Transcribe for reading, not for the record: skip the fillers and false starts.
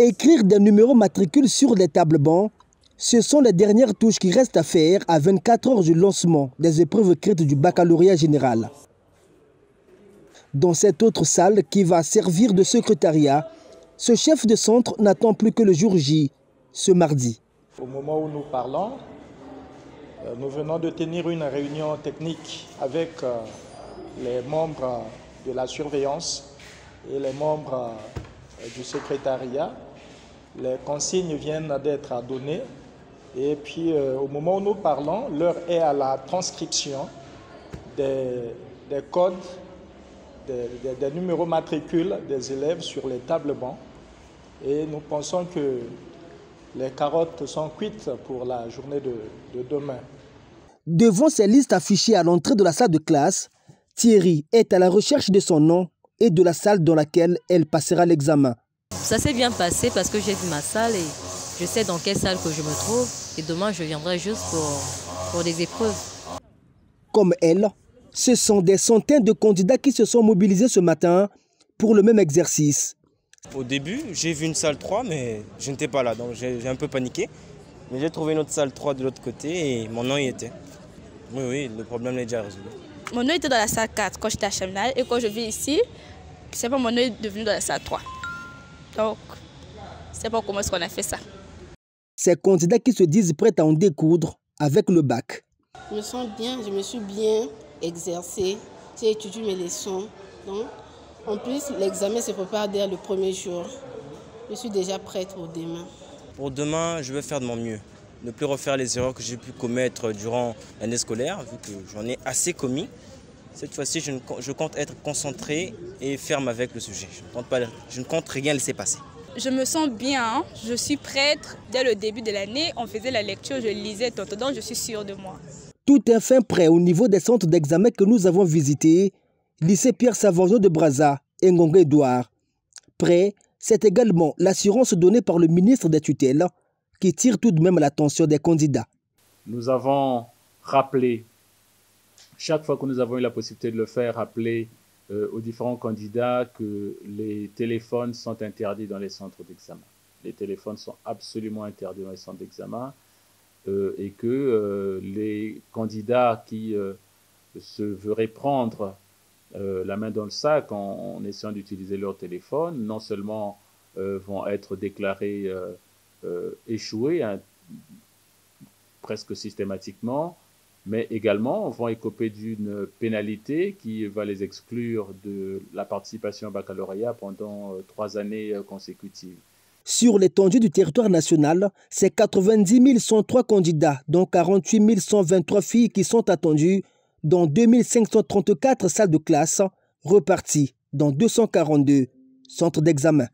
Écrire des numéros matricules sur les tables-bancs, ce sont les dernières touches qui restent à faire à 24 heures du lancement des épreuves écrites du baccalauréat général. Dans cette autre salle qui va servir de secrétariat, ce chef de centre n'attend plus que le jour J, ce mardi. Au moment où nous parlons, nous venons de tenir une réunion technique avec les membres de la surveillance et les membres du secrétariat. Les consignes viennent d'être données et puis au moment où nous parlons, l'heure est à la transcription des codes, des numéros matricules des élèves sur les tables-bancs et nous pensons que les carottes sont cuites pour la journée de demain. Devant ces listes affichées à l'entrée de la salle de classe, Thierry est à la recherche de son nom et de la salle dans laquelle elle passera l'examen. Ça s'est bien passé parce que j'ai vu ma salle et je sais dans quelle salle que je me trouve. Et demain, je viendrai juste pour des épreuves. Comme elle, ce sont des centaines de candidats qui se sont mobilisés ce matin pour le même exercice. Au début, j'ai vu une salle 3, mais je n'étais pas là, donc j'ai un peu paniqué. Mais j'ai trouvé une autre salle 3 de l'autre côté et mon nom y était. Oui, le problème est déjà résolu. Mon nom était dans la salle 4 quand j'étais à Cheminal et quand je vis ici, c'est pas mon nom est devenu dans la salle 3. Donc, je ne sais pas comment est-ce qu'on a fait ça. Ces candidats qui se disent prêts à en découdre avec le bac. Je me sens bien, je me suis bien exercée, j'ai étudié mes leçons. Donc, en plus, l'examen se prépare dès le premier jour. Je suis déjà prête pour demain. Pour demain, je vais faire de mon mieux. Ne plus refaire les erreurs que j'ai pu commettre durant l'année scolaire, vu que j'en ai assez commis. Cette fois-ci, je compte être concentré et ferme avec le sujet. Je ne compte rien laisser passer. Je me sens bien, je suis prête. Dès le début de l'année, on faisait la lecture, je lisais tout, donc je suis sûre de moi. Tout est fin prêt au niveau des centres d'examen que nous avons visités, lycée Pierre Savorgnan de Brazza et Ngonga-Édouard. Prêt, c'est également l'assurance donnée par le ministre des tutelles qui tire tout de même l'attention des candidats. Nous avons rappelé, chaque fois que nous avons eu la possibilité de le faire, rappeler aux différents candidats que les téléphones sont interdits dans les centres d'examen. Les téléphones sont absolument interdits dans les centres d'examen et que les candidats qui se veraient prendre la main dans le sac en essayant d'utiliser leur téléphone, non seulement vont être déclarés échoués presque systématiquement, mais également vont écoper d'une pénalité qui va les exclure de la participation au baccalauréat pendant 3 années consécutives. Sur l'étendue du territoire national, c'est 90 103 candidats, dont 48 123 filles qui sont attendues dans 2534 salles de classe, reparties dans 242 centres d'examen.